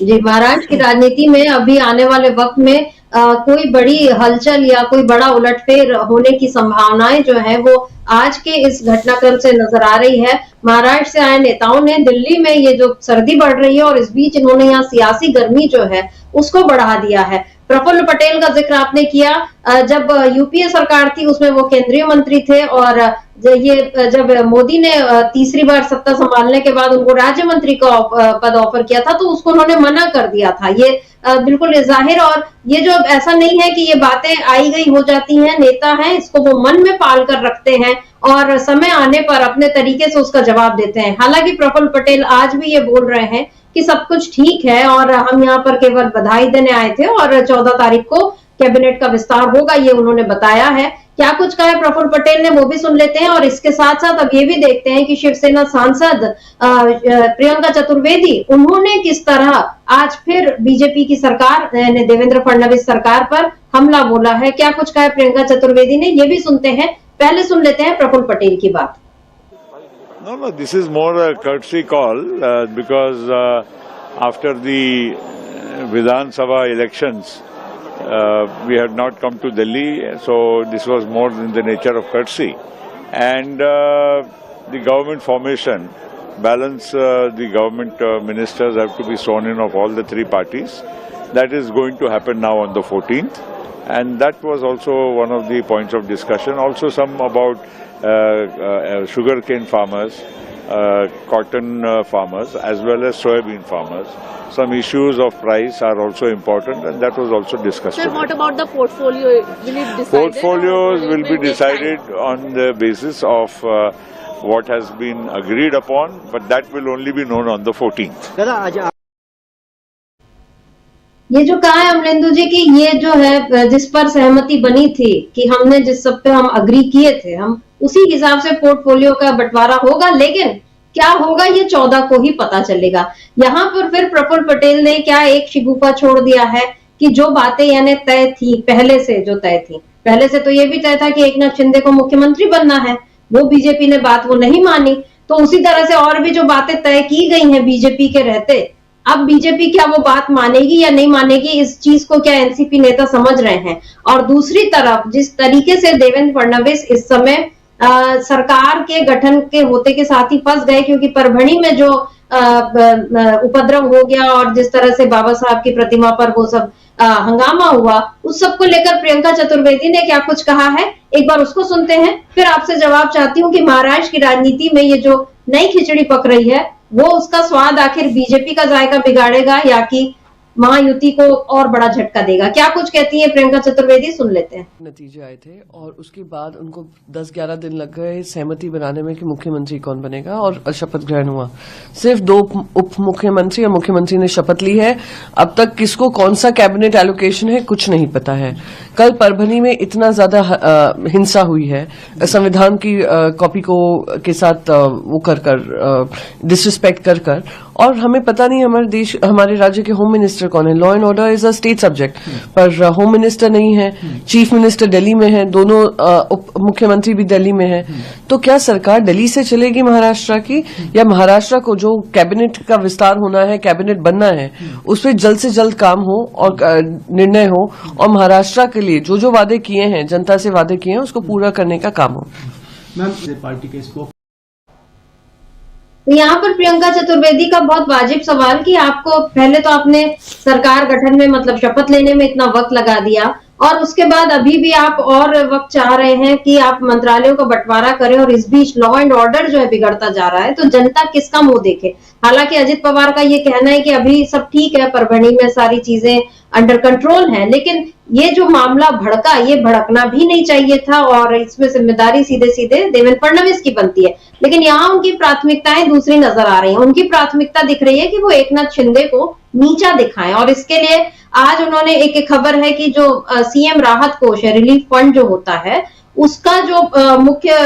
जी, महाराष्ट्र की राजनीति में अभी आने वाले वक्त में कोई बड़ी हलचल या कोई बड़ा उलटफेर होने की संभावनाएं जो है वो आज के इस घटनाक्रम से नजर आ रही है। महाराष्ट्र से आए नेताओं ने दिल्ली में ये जो सर्दी बढ़ रही है और इस बीच इन्होंने यहाँ सियासी गर्मी जो है उसको बढ़ा दिया है। प्रफुल्ल पटेल का जिक्र आपने किया, जब यूपीए सरकार थी उसमें वो केंद्रीय मंत्री थे और ये जब मोदी ने तीसरी बार सत्ता संभालने के बाद उनको राज्य मंत्री का पद ऑफर किया था तो उसको उन्होंने मना कर दिया था। ये बिल्कुल जाहिर, और ये जो ऐसा नहीं है कि ये बातें आई गई हो जाती हैं, नेता हैं इसको वो मन में पाल कर रखते हैं और समय आने पर अपने तरीके से उसका जवाब देते हैं। हालांकि प्रफुल्ल पटेल आज भी ये बोल रहे हैं कि सब कुछ ठीक है और हम यहाँ पर केवल बधाई देने आए थे और 14 तारीख को कैबिनेट का विस्तार होगा, ये उन्होंने बताया है। क्या कुछ कहा है प्रफुल्ल पटेल ने वो भी सुन लेते हैं और इसके साथ साथ अब ये भी देखते हैं कि शिवसेना सांसद प्रियंका चतुर्वेदी उन्होंने किस तरह आज फिर बीजेपी की सरकार यानी देवेंद्र फडणवीस सरकार पर हमला बोला है। क्या कुछ कहा है प्रियंका चतुर्वेदी ने, ये भी सुनते हैं। पहले सुन लेते हैं प्रफुल्ल पटेल की बात। No, this is more a courtesy call because after the Vidhan Sabha elections, we had not come to Delhi, so this was more in the nature of courtesy. And the government formation, balance the government ministers have to be sworn in of all the three parties. That is going to happen now on the 14th. And that was also one of the points of discussion. Also some about sugarcane farmers, cotton farmers, as well as soybean farmers. Some issues of price are also important, and that was also discussed. Sir, what about the portfolio? Will it decide? Portfolios will be decided on the basis of what has been agreed upon, but that will only be known on the 14th. ये जो कहा है अमलेंदु जी की ये जो है जिस पर सहमति बनी थी कि हमने जिस सब पे हम अग्री किए थे हम उसी हिसाब से पोर्टफोलियो का बंटवारा होगा, लेकिन क्या होगा ये 14 को ही पता चलेगा। यहाँ पर फिर प्रफुल्ल पटेल ने क्या एक शिगुफा छोड़ दिया है कि जो बातें यानी तय थी पहले से, जो तय थी पहले से, तो ये भी तय था कि एकनाथ शिंदे को मुख्यमंत्री बनना है, वो बीजेपी ने बात वो नहीं मानी। तो उसी तरह से और भी जो बातें तय की गई हैं बीजेपी के रहते, अब बीजेपी क्या वो बात मानेगी या नहीं मानेगी, इस चीज को क्या एनसीपी नेता समझ रहे हैं। और दूसरी तरफ जिस तरीके से देवेंद्र फडणवीस इस समय सरकार के गठन के होते के साथ ही फंस गए, क्योंकि परभणी में जो उपद्रव हो गया और जिस तरह से बाबा साहब की प्रतिमा पर वो सब हंगामा हुआ, उस सब को लेकर प्रियंका चतुर्वेदी ने क्या कुछ कहा है, एक बार उसको सुनते हैं। फिर आपसे जवाब चाहती हूँ कि महाराष्ट्र की राजनीति में ये जो नई खिचड़ी पक रही है वो उसका स्वाद आखिर बीजेपी का जायका बिगाड़ेगा या कि महायुति को और बड़ा झटका देगा। क्या कुछ कहती हैं प्रियंका चतुर्वेदी, सुन लेते हैं। नतीजे आए थे और उसके बाद उनको 10-11 दिन लग गए सहमति बनाने में कि मुख्यमंत्री कौन बनेगा, और शपथ ग्रहण हुआ। सिर्फ 2 उप मुख्यमंत्री और मुख्यमंत्री ने शपथ ली है। अब तक किसको कौन सा कैबिनेट एलोकेशन है कुछ नहीं पता है। कल परभणी में इतना ज्यादा हिंसा हुई है, संविधान की कॉपी को के साथ वो कर डिसरिस्पेक्ट कर और हमें पता नहीं हमारे राज्य के होम मिनिस्टर कौन है। Law and order is a state subject, पर होम मिनिस्टर नहीं है, चीफ मिनिस्टर दिल्ली में है, दोनों उप मुख्यमंत्री भी दिल्ली में है। तो क्या सरकार दिल्ली से चलेगी महाराष्ट्र की, या महाराष्ट्र को जो कैबिनेट का विस्तार होना है, कैबिनेट बनना है, उस पर जल्द से जल्द काम हो और निर्णय हो, और महाराष्ट्र के लिए जो जो वादे किए हैं, जनता से वादे किए हैं, उसको पूरा करने का काम हो। पार्टी के इसको तो यहाँ पर प्रियंका चतुर्वेदी का बहुत वाजिब सवाल कि आपको पहले तो आपने सरकार गठन में मतलब शपथ लेने में इतना वक्त लगा दिया, और उसके बाद अभी भी आप और वक्त चाह रहे हैं कि आप मंत्रालयों का बंटवारा करें, और इस बीच लॉ एंड ऑर्डर जो है बिगड़ता जा रहा है, तो जनता किसका मुंह देखे। हालांकि अजित पवार का ये कहना है कि अभी सब ठीक है, परभणी में सारी चीजें अंडर कंट्रोल है, लेकिन ये जो मामला भड़का, ये भड़कना भी नहीं चाहिए था, और इसमें जिम्मेदारी सीधे सीधे देवेंद्र फडणवीस की बनती है। लेकिन यहाँ उनकी प्राथमिकताएं दूसरी नजर आ रही हैं। उनकी प्राथमिकता दिख रही है कि वो एकनाथ शिंदे को नीचा दिखाएं, और इसके लिए आज उन्होंने एक खबर है कि जो सीएम राहत कोष है, रिलीफ फंड जो होता है, उसका जो मुख्य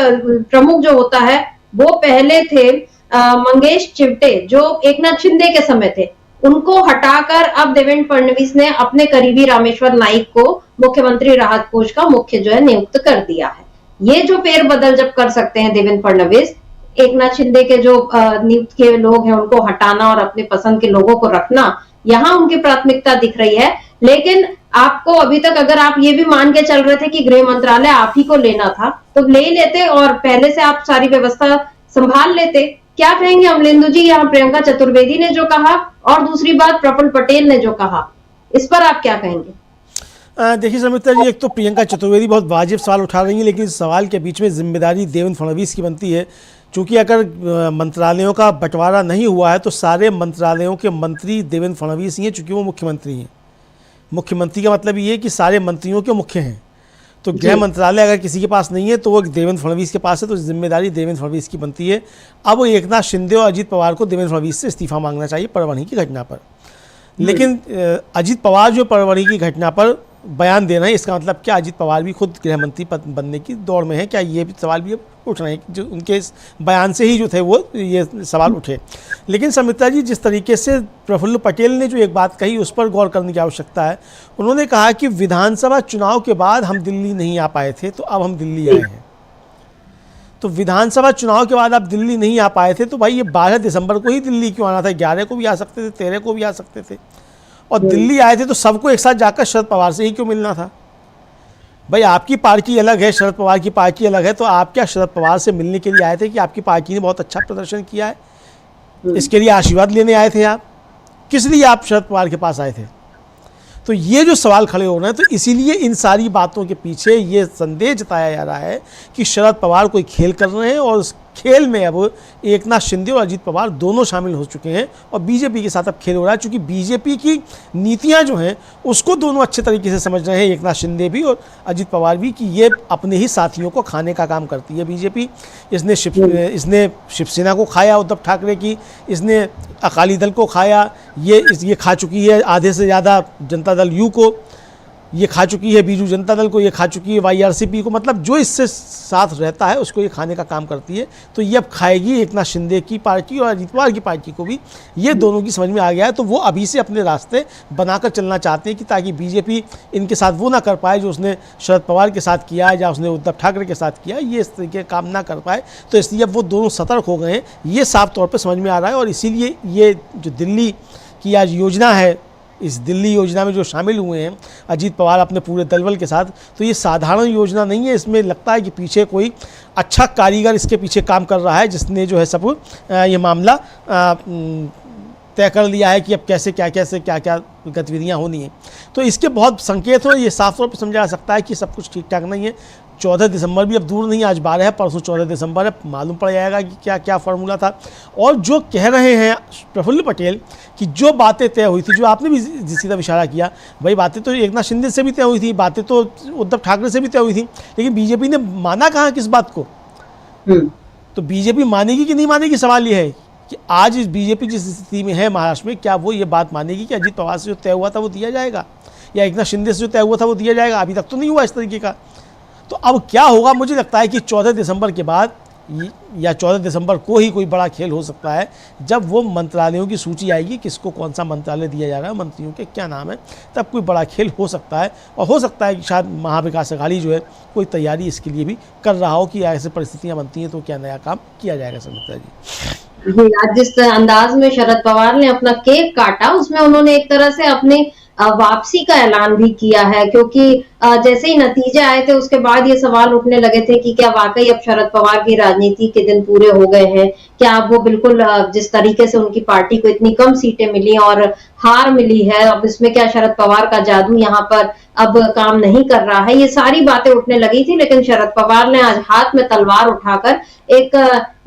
प्रमुख जो होता है, वो पहले थे मंगेश चिवटे, जो एकनाथ शिंदे के समय थे, उनको हटाकर अब देवेंद्र फडणवीस ने अपने करीबी रामेश्वर नाइक को मुख्यमंत्री राहत कोष का मुख्य जो है नियुक्त कर दिया है। ये जो फेरबदल जब कर सकते हैं देवेंद्र फडणवीस, एकनाथ शिंदे के जो नियुक्त किए लोग हैं उनको हटाना और अपने पसंद के लोगों को रखना, यहाँ उनकी प्राथमिकता दिख रही है। लेकिन आपको अभी तक अगर आप ये भी मान के चल रहे थे कि गृह मंत्रालय आप ही को लेना था, तो ले लेते और पहले से आप सारी व्यवस्था संभाल लेते। क्या कहेंगे अमलेंदु जी, यहाँ प्रियंका चतुर्वेदी ने जो कहा, और दूसरी बात प्रफुल्ल पटेल ने जो कहा, इस पर आप क्या कहेंगे? देखिए समिता जी, एक तो प्रियंका चतुर्वेदी बहुत वाजिब सवाल उठा रही है, लेकिन इस सवाल के बीच में जिम्मेदारी देवेंद्र फडणवीस की बनती है। चूँकि अगर मंत्रालयों का बंटवारा नहीं हुआ है तो सारे मंत्रालयों के मंत्री देवेंद्र फडणवीस ही हैं, चूँकि वो मुख्यमंत्री हैं। मुख्यमंत्री का मतलब ये है कि सारे मंत्रियों के मुख्य हैं। तो गृह मंत्रालय अगर किसी के पास नहीं है तो वो देवेंद्र फडणवीस के पास है, तो जिम्मेदारी देवेंद्र फडणवीस की बनती है। अब वो एकनाथ शिंदे और अजित पवार को देवेंद्र फडणवीस से इस्तीफा मांगना चाहिए परभणी की घटना पर। लेकिन अजित पवार जो परभणी की घटना पर बयान दे रहे हैं, इसका मतलब क्या अजित पवार भी खुद गृह मंत्री बनने की दौड़ में है? क्या ये भी सवाल भी उठ रहे हैं? जो उनके इस बयान से ही जो थे वो ये सवाल उठे। लेकिन समिता जी, जिस तरीके से प्रफुल्ल पटेल ने जो एक बात कही, उस पर गौर करने की आवश्यकता है। उन्होंने कहा कि विधानसभा चुनाव के बाद हम दिल्ली नहीं आ पाए थे, तो अब हम दिल्ली आए हैं। तो विधानसभा चुनाव के बाद आप दिल्ली नहीं आ पाए थे, तो भाई ये 12 दिसंबर को ही दिल्ली क्यों आना था? 11 को भी आ सकते थे, 13 को भी आ सकते थे। और दिल्ली आए थे तो सबको एक साथ जाकर शरद पवार से ही क्यों मिलना था? भाई आपकी पार्टी अलग है, शरद पवार की पार्टी अलग है, तो आप क्या शरद पवार से मिलने के लिए आए थे कि आपकी पार्टी ने बहुत अच्छा प्रदर्शन किया है, इसके लिए आशीर्वाद लेने आए थे? आप किस लिए आप शरद पवार के पास आए थे? तो ये जो सवाल खड़े हो रहे हैं, तो इसीलिए इन सारी बातों के पीछे ये संदेश जताया जा रहा है कि शरद पवार कोई खेल कर रहे हैं, और उस खेल में अब एकनाथ शिंदे और अजित पवार दोनों शामिल हो चुके हैं, और बीजेपी के साथ अब खेल हो रहा है। चूँकि बीजेपी की नीतियां जो हैं उसको दोनों अच्छे तरीके से समझ रहे हैं, एकनाथ शिंदे भी और अजित पवार भी, कि ये अपने ही साथियों को खाने का काम करती है बीजेपी। इसने शिवसेना को खाया, उद्धव ठाकरे की, इसने अकाली दल को खाया, ये खा चुकी है आधे से ज़्यादा जनता दल यू को, ये खा चुकी है बीजू जनता दल को, ये खा चुकी है वाईआरसीपी को। मतलब जो इससे साथ रहता है उसको ये खाने का काम करती है। तो ये अब खाएगी एकनाथ शिंदे की पार्टी और अजित पवार की पार्टी को भी। ये दोनों की समझ में आ गया है, तो वो अभी से अपने रास्ते बनाकर चलना चाहते हैं कि ताकि बीजेपी इनके साथ वो ना कर पाए जो उसने शरद पवार के साथ किया है या उसने उद्धव ठाकरे के साथ किया, ये इस तरीके काम ना कर पाए। तो इसलिए अब वो दोनों सतर्क हो गए हैं, ये साफ तौर पर समझ में आ रहा है। और इसीलिए ये जो दिल्ली की आज योजना है, इस दिल्ली योजना में जो शामिल हुए हैं अजित पवार अपने पूरे दलबल के साथ, तो ये साधारण योजना नहीं है। इसमें लगता है कि पीछे कोई अच्छा कारीगर इसके पीछे काम कर रहा है, जिसने जो है सब ये मामला तय कर लिया है कि अब कैसे क्या क्या गतिविधियाँ होनी हैं। तो इसके बहुत संकेत हो, ये साफ तौर पर समझा जा सकता है कि सब कुछ ठीक ठाक नहीं है। 14 दिसंबर भी अब दूर नहीं, आज 12 है, परसों 14 दिसंबर है, मालूम पड़ जाएगा कि क्या क्या फार्मूला था। और जो कह रहे हैं प्रफुल्ल पटेल कि जो बातें तय हुई थी, जो आपने भी सीधा इशारा किया, भाई बातें तो एकनाथ शिंदे से भी तय हुई थी, बातें तो उद्धव ठाकरे से भी तय हुई थी, लेकिन बीजेपी ने माना कहाँ किस बात को? तो बीजेपी मानेगी कि नहीं मानेगी, सवाल ये है कि आज इस बीजेपी जिस स्थिति में है महाराष्ट्र में, क्या वो ये बात मानेगी कि अजित पवार से जो तय हुआ था वो दिया जाएगा, या एकनाथ शिंदे से जो तय हुआ था वो दिया जाएगा? अभी तक तो नहीं हुआ इस तरीके का। तो अब क्या होगा? मुझे लगता है कि 14 दिसंबर के बाद या 14 दिसंबर को ही कोई बड़ा खेल हो सकता है, जब वो मंत्रालयों की सूची आएगी, किसको कौन सा मंत्रालय दिया जा रहा है, मंत्रियों के क्या नाम है, तब कोई बड़ा खेल हो सकता है। और हो सकता है कि शायद महाविकास अघाड़ी जो है कोई तैयारी इसके लिए भी कर रहा हो कि ऐसे परिस्थितियां बनती हैं तो क्या नया काम किया जाएगा। सुमित्रा जी, आज जिस अंदाज में शरद पवार ने अपना केक काटा, उसमें उन्होंने एक तरह से अपनी वापसी का ऐलान भी किया है, क्योंकि जैसे ही नतीजे आए थे उसके बाद ये सवाल उठने लगे थे कि क्या वाकई अब शरद पवार की राजनीति के दिन पूरे हो गए हैं, क्या अब वो बिल्कुल जिस तरीके से उनकी पार्टी को इतनी कम सीटें मिली और हार मिली है, अब इसमें क्या शरद पवार का जादू यहाँ पर अब काम नहीं कर रहा है, ये सारी बातें उठने लगी थी। लेकिन शरद पवार ने आज हाथ में तलवार उठाकर एक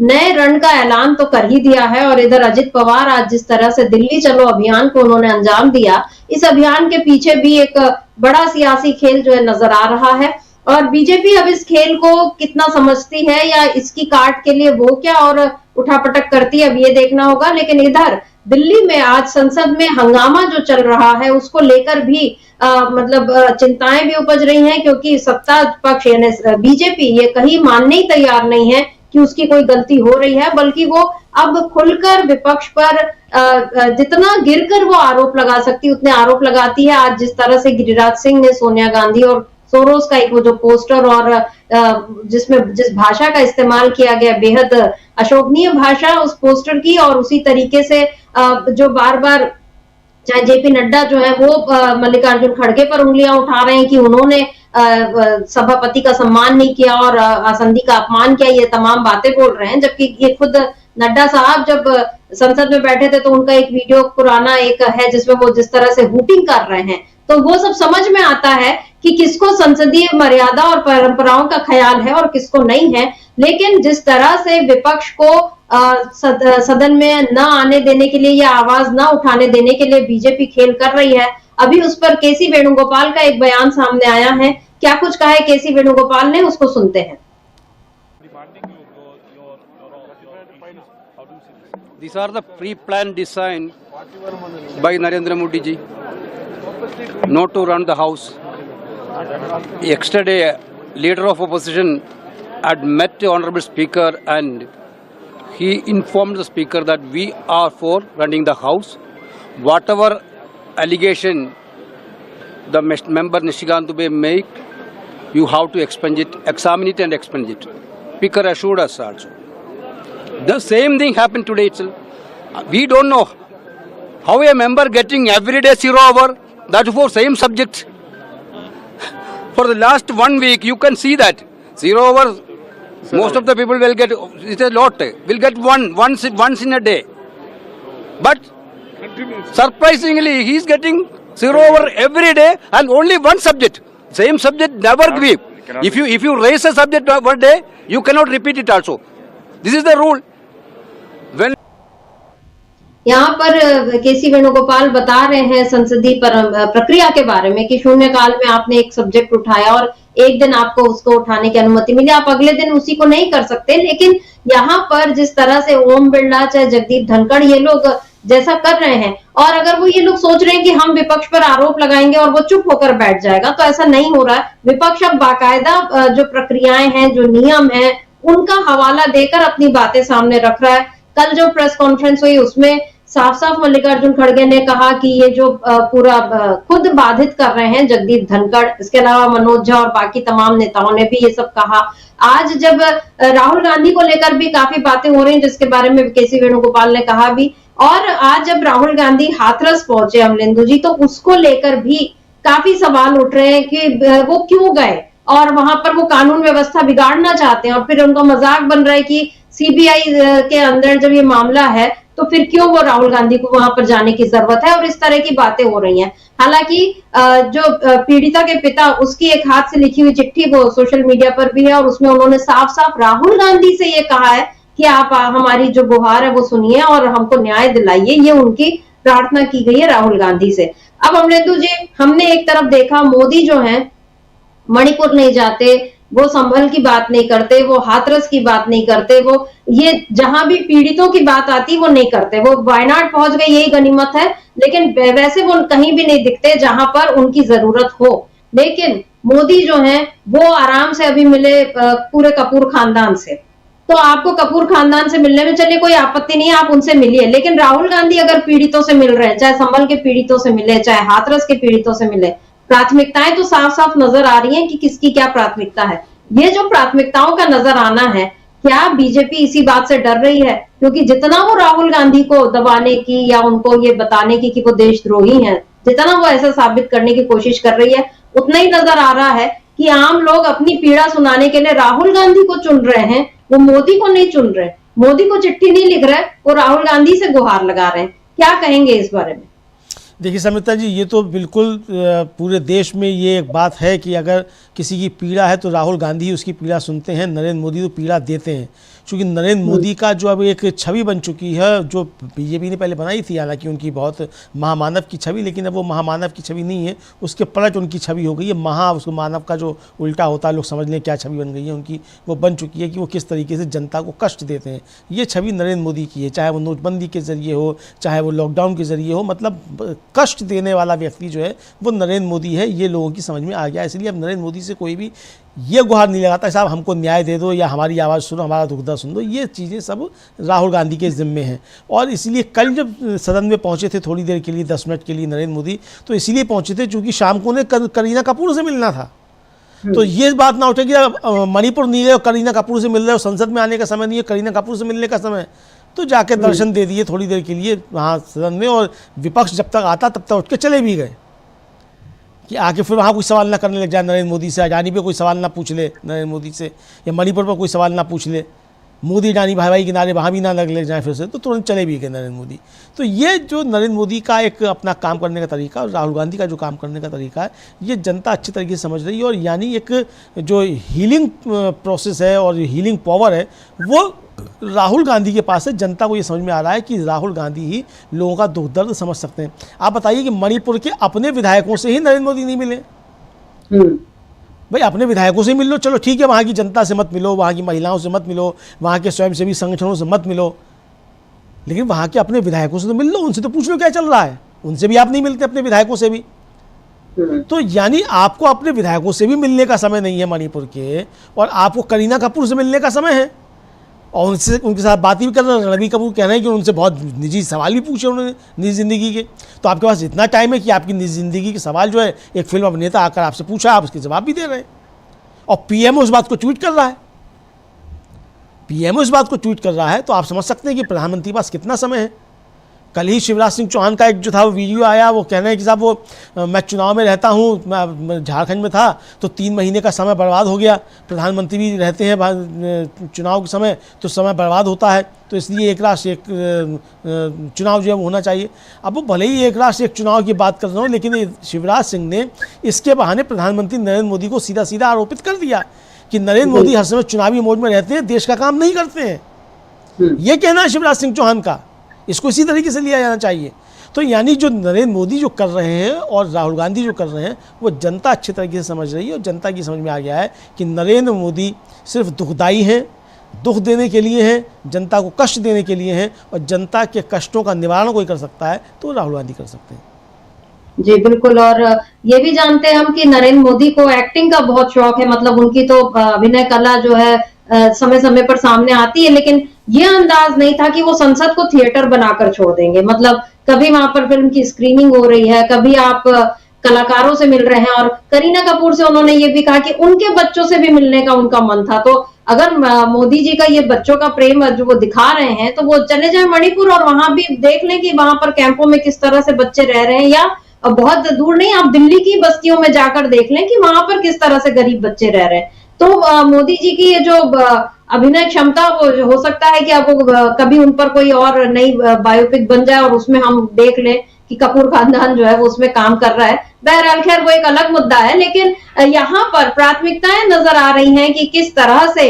नए रण का ऐलान तो कर ही दिया है। और इधर अजित पवार आज जिस तरह से दिल्ली चलो अभियान को उन्होंने अंजाम दिया, इस अभियान के पीछे भी एक बड़ा सियासी खेल जो है नजर आ रहा है। और बीजेपी अब इस खेल को कितना समझती है या इसकी काट के लिए वो क्या और उठापटक करती है, अब ये देखना होगा। लेकिन इधर दिल्ली में आज संसद में हंगामा जो चल रहा है उसको लेकर भी मतलब चिंताएं भी उपज रही हैं, क्योंकि सत्ता पक्ष यानी बीजेपी ये कहीं मानने ही तैयार नहीं है कि उसकी कोई गलती हो रही है, बल्कि वो अब खुलकर विपक्ष पर जितना गिरकर वो आरोप लगा सकती उतने आरोप लगाती है। आज जिस तरह से गिरिराज सिंह ने सोनिया गांधी और सोरोस का एक वो जो पोस्टर और जिसमें जिस भाषा का इस्तेमाल किया गया, बेहद अशोभनीय भाषा उस पोस्टर की, और उसी तरीके से जो बार बार चाहे जेपी नड्डा जो है वो मल्लिकार्जुन खड़गे पर उंगलियां उठा रहे हैं कि उन्होंने सभापति का सम्मान नहीं किया और आसंदी का अपमान किया, ये तमाम बातें बोल रहे हैं। जबकि ये खुद नड्डा साहब जब संसद में बैठे थे तो उनका एक वीडियो पुराना एक है जिसमें वो जिस तरह से हूटिंग कर रहे हैं, तो वो सब समझ में आता है कि किसको संसदीय मर्यादा और परंपराओं का ख्याल है और किसको नहीं है। लेकिन जिस तरह से विपक्ष को सदन में न आने देने के लिए या आवाज न उठाने देने के लिए बीजेपी खेल कर रही है, अभी उस पर केसी वेणुगोपाल का एक बयान सामने आया है। क्या कुछ कहा है केसी वेणुगोपाल ने, उसको सुनते हैं। These are the pre-planned design by Narendra Modi ji not to run the house. Yesterday, leader of opposition had met the honorable speaker and he informed the speaker that we are for running the house. Whatever allegation the member Nishikant Dubey make, you have to expunge it, examine it and expunge it. Speaker assured us also. The same thing happened today itself. We don't know how a member getting every day 0 hour, that for same subject. For the last 1 week, you can see that 0 hour, most of the people will get, it's a lot, will get once in a day. But surprisingly, he is getting 0 hour every day and only one subject. Same subject never give. If you raise a subject one day, you cannot repeat it also. This is the rule. When यहाँ पर केसी वेणुगोपाल बता रहे हैं संसदीय प्रक्रिया के बारे में कि शून्यकाल में आपने एक सब्जेक्ट उठाया और एक दिन आपको उसको उठाने की अनुमति मिली, आप अगले दिन उसी को नहीं कर सकते। लेकिन यहाँ पर जिस तरह से ओम बिरला चाहे जगदीप धनखड़ ये लोग जैसा कर रहे हैं, और अगर वो ये लोग सोच रहे हैं कि हम विपक्ष पर आरोप लगाएंगे और वो चुप होकर बैठ जाएगा, तो ऐसा नहीं हो रहा है। विपक्ष अब बाकायदा जो प्रक्रियाएं हैं, जो नियम है, उनका हवाला देकर अपनी बातें सामने रख रहा है। कल जो प्रेस कॉन्फ्रेंस हुई उसमें साफ साफ मल्लिकार्जुन खड़गे ने कहा कि ये जो पूरा खुद बाधित कर रहे हैं जगदीप धनखड़, इसके अलावा मनोज झा और बाकी तमाम नेताओं ने भी ये सब कहा। आज जब राहुल गांधी को लेकर भी काफी बातें हो रही हैं जिसके बारे में केसी वेणुगोपाल ने कहा भी, और आज जब राहुल गांधी हाथरस पहुंचे अमलेंदु जी, तो उसको लेकर भी काफी सवाल उठ रहे हैं कि वो क्यों गए और वहां पर वो कानून व्यवस्था बिगाड़ना चाहते हैं, और फिर उनका मजाक बन रहा है कि सीबीआई के अंदर जब ये मामला है तो फिर क्यों वो राहुल गांधी को वहां पर जाने की जरूरत है, और इस तरह की बातें हो रही हैं। हालांकि जो पीड़िता के पिता, उसकी एक हाथ से लिखी हुई चिट्ठी वो सोशल मीडिया पर भी है, और उसमें उन्होंने साफ साफ राहुल गांधी से ये कहा है कि आप हमारी जो गुहार है वो सुनिए और हमको न्याय दिलाइए, ये उनकी प्रार्थना की गई है राहुल गांधी से। अब अमलेंदु जी, हमने एक तरफ देखा मोदी जो है मणिपुर नहीं जाते, वो संभल की बात नहीं करते, वो हाथरस की बात नहीं करते, वो ये जहां भी पीड़ितों की बात आती वो नहीं करते, वो वायनाड पहुंच गए यही गनीमत है, लेकिन वैसे वो कहीं भी नहीं दिखते जहां पर उनकी जरूरत हो। लेकिन मोदी जो है वो आराम से अभी मिले पूरे कपूर खानदान से, तो आपको कपूर खानदान से मिलने में चलिए कोई आपत्ति नहीं है, आप उनसे मिलिए, लेकिन राहुल गांधी अगर पीड़ितों से मिल रहे हैं, चाहे संभल के पीड़ितों से मिले, चाहे हाथरस के पीड़ितों से मिले, प्राथमिकताएं तो साफ साफ नजर आ रही हैं कि किसकी क्या प्राथमिकता है। ये जो प्राथमिकताओं का नजर आना है, क्या बीजेपी इसी बात से डर रही है? क्योंकि जितना वो राहुल गांधी को दबाने की या उनको ये बताने की कि वो देशद्रोही हैं, जितना वो ऐसा साबित करने की कोशिश कर रही है, उतना ही नजर आ रहा है कि आम लोग अपनी पीड़ा सुनाने के लिए राहुल गांधी को चुन रहे हैं, वो मोदी को नहीं चुन रहे, मोदी को चिट्ठी नहीं लिख रहे, वो राहुल गांधी से गुहार लगा रहे हैं। क्या कहेंगे इस बारे में? देखिए समिता जी, ये तो बिल्कुल पूरे देश में ये एक बात है कि अगर किसी की पीड़ा है तो राहुल गांधी उसकी पीड़ा सुनते हैं, नरेंद्र मोदी तो पीड़ा देते हैं। क्योंकि नरेंद्र मोदी का जो अब एक छवि बन चुकी है, जो बीजेपी ने पहले बनाई थी, हालांकि उनकी बहुत महामानव की छवि, लेकिन अब वो महामानव की छवि नहीं है, उसके पलट उनकी छवि हो गई है। उसको मानव का जो उल्टा होता है, लोग समझ लें क्या छवि बन गई है उनकी, वो बन चुकी है कि वो किस तरीके से जनता को कष्ट देते हैं। ये छवि नरेंद्र मोदी की है, चाहे वो नोटबंदी के जरिए हो, चाहे वो लॉकडाउन के जरिए हो, मतलब कष्ट देने वाला व्यक्ति जो है वो नरेंद्र मोदी है। ये लोगों की समझ में आ गया, इसलिए अब नरेंद्र मोदी से कोई भी ये गुहार नहीं लगाता साहब हमको न्याय दे दो या हमारी आवाज़ सुनो, हमारा दुख दर्द सुन दो। ये चीज़ें सब राहुल गांधी के ज़िम्मे हैं। और इसलिए कल जब सदन में पहुंचे थे थोड़ी देर के लिए, 10 मिनट के लिए नरेंद्र मोदी, तो इसलिए पहुंचे थे चूँकि शाम को उन्हें करीना कपूर से मिलना था। तो ये बात ना उठे कि मणिपुर नहीं गए और करीना कपूर से मिल रहे हो, संसद में आने का समय नहीं है, करीना कपूर से मिलने का समय, तो जाके दर्शन दे दिए थोड़ी देर के लिए वहाँ सदन में। और विपक्ष जब तक आता तब तक उठ के चले भी गए कि आके फिर वहाँ कोई सवाल ना करने लग जाए नरेंद्र मोदी से, अडानी पे कोई सवाल ना पूछ ले नरेंद्र मोदी से, या मणिपुर पर कोई सवाल ना पूछ ले, मोदी अडानी भाई भाई किनारे वहाँ भी ना लग जाए फिर से, तो तुरंत चले भी गए नरेंद्र मोदी। तो ये जो नरेंद्र मोदी का एक अपना काम करने का तरीका और राहुल गांधी का जो काम करने का तरीका है, ये जनता अच्छी तरीके से समझ रही है। और यानी एक जो हीलिंग प्रोसेस है और हीलिंग पावर है वो राहुल गांधी के पास है। जनता को ये समझ में आ रहा है कि राहुल गांधी ही लोगों का दुख दर्द समझ सकते हैं। आप बताइए कि मणिपुर के अपने विधायकों से ही नरेंद्र मोदी नहीं मिले। भाई अपने विधायकों से मिल लो, चलो ठीक है, वहाँ की जनता से मत मिलो, वहाँ की महिलाओं से मत मिलो, वहाँ के स्वयंसेवी संगठनों से मत मिलो, लेकिन वहाँ के अपने विधायकों से तो मिल लो, उनसे तो पूछ लो क्या चल रहा है। उनसे भी आप नहीं मिलते, अपने विधायकों से भी। तो यानी आपको अपने विधायकों से भी मिलने का समय नहीं है मणिपुर के, और आपको करीना कपूर से मिलने का समय है और उनसे उनके साथ बात भी कर रहे हैं। रवि कपूर कह रहे हैं कि उनसे बहुत निजी सवाल भी पूछे उन्होंने निजी ज़िंदगी के। तो आपके पास इतना टाइम है कि आपकी निजी ज़िंदगी के सवाल जो है एक फिल्म अभिनेता आकर आपसे पूछा, आप उसके जवाब भी दे रहे हैं। और पीएमओ उस बात को ट्वीट कर रहा है, पीएमओ इस बात को ट्वीट कर रहा है, तो आप समझ सकते हैं कि प्रधानमंत्री के पास कितना समय है। कल ही शिवराज सिंह चौहान का एक जो था वो वीडियो आया, वो कह रहे हैं कि साहब वो मैं चुनाव में रहता हूँ, मैं झारखंड में था तो 3 महीने का समय बर्बाद हो गया। प्रधानमंत्री भी रहते हैं चुनाव के समय तो समय बर्बाद होता है, तो इसलिए एक राष्ट्र एक चुनाव जो है वो होना चाहिए। अब वो भले ही एक राष्ट्र एक चुनाव की बात कर रहे हो, लेकिन शिवराज सिंह ने इसके बहाने प्रधानमंत्री नरेंद्र मोदी को सीधा सीधा आरोपित कर दिया कि नरेंद्र मोदी हर समय चुनावी मोड में रहते हैं, देश का काम नहीं करते हैं। ये कहना है शिवराज सिंह चौहान का, इसको इसी तरीके से लिया जाना चाहिए। तो यानी जो नरेंद्र मोदी जो कर रहे हैं और राहुल गांधी जो कर रहे हैं वो जनता अच्छे तरीके से समझ रही है। और जनता की समझ में आ गया है कि नरेंद्र मोदी सिर्फ दुखदाई हैं, दुख देने के लिए हैं, जनता को कष्ट देने के लिए हैं, और जनता के कष्टों का निवारण कोई कर सकता है तो राहुल गांधी कर सकते हैं। जी बिल्कुल। और ये भी जानते हैं हम कि नरेंद्र मोदी को एक्टिंग का बहुत शौक है, मतलब उनकी तो अभिनय कला जो है समय समय पर सामने आती है, लेकिन ये अंदाज नहीं था कि वो संसद को थिएटर बनाकर छोड़ देंगे। मतलब कभी वहां पर फिल्म की स्क्रीनिंग हो रही है, कभी आप कलाकारों से मिल रहे हैं, और करीना कपूर से उन्होंने ये भी कहा कि उनके बच्चों से भी मिलने का उनका मन था। तो अगर मोदी जी का ये बच्चों का प्रेम जो वो दिखा रहे हैं तो वो चले जाए मणिपुर और वहां भी देख लें कि वहां पर कैंपों में किस तरह से बच्चे रह रहे हैं, या बहुत दूर नहीं, आप दिल्ली की बस्तियों में जाकर देख लें कि वहां पर किस तरह से गरीब बच्चे रह रहे हैं। तो मोदी जी की ये जो अभिनय क्षमता वो हो सकता है कि आपको कभी उन पर कोई और नई बायोपिक बन जाए और उसमें हम देख लें कि कपूर खानदान जो है वो उसमें काम कर रहा है। बहरहाल खैर वो एक अलग मुद्दा है, लेकिन यहाँ पर प्राथमिकताएं नजर आ रही हैं कि किस तरह से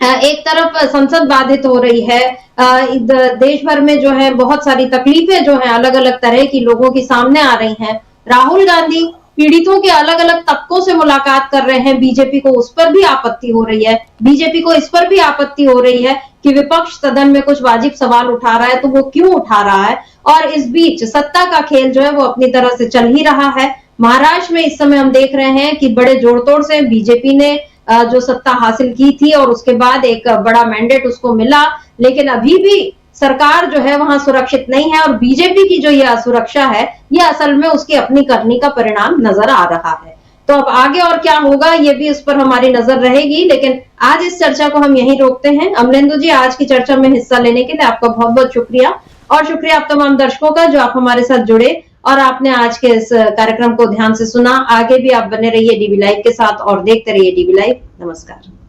एक तरफ संसद बाधित हो रही है, देश भर में जो है बहुत सारी तकलीफें जो है अलग अलग तरह की लोगों की सामने आ रही हैं। राहुल गांधी पीड़ितों के अलग अलग तबकों से मुलाकात कर रहे हैं, बीजेपी को उस पर भी आपत्ति हो रही है। बीजेपी को इस पर भी आपत्ति हो रही है कि विपक्ष सदन में कुछ वाजिब सवाल उठा रहा है, तो वो क्यों उठा रहा है। और इस बीच सत्ता का खेल जो है वो अपनी तरह से चल ही रहा है। महाराष्ट्र में इस समय हम देख रहे हैं कि बड़े जोड़तोड़ से बीजेपी ने जो सत्ता हासिल की थी और उसके बाद एक बड़ा मैंडेट उसको मिला, लेकिन अभी भी सरकार जो है वहां सुरक्षित नहीं है और बीजेपी की जो ये असुरक्षा है ये असल में उसकी अपनी करनी का परिणाम नजर आ रहा है। तो अब आगे और क्या होगा ये भी उस पर हमारी नजर रहेगी, लेकिन आज इस चर्चा को हम यहीं रोकते हैं। अमलेंदु जी, आज की चर्चा में हिस्सा लेने के लिए आपका बहुत बहुत शुक्रिया और शुक्रिया आप तमाम दर्शकों का जो आप हमारे साथ जुड़े और आपने आज के इस कार्यक्रम को ध्यान से सुना। आगे भी आप बने रहिए डीबी लाइव के साथ और देखते रहिए डीबी लाइव। नमस्कार।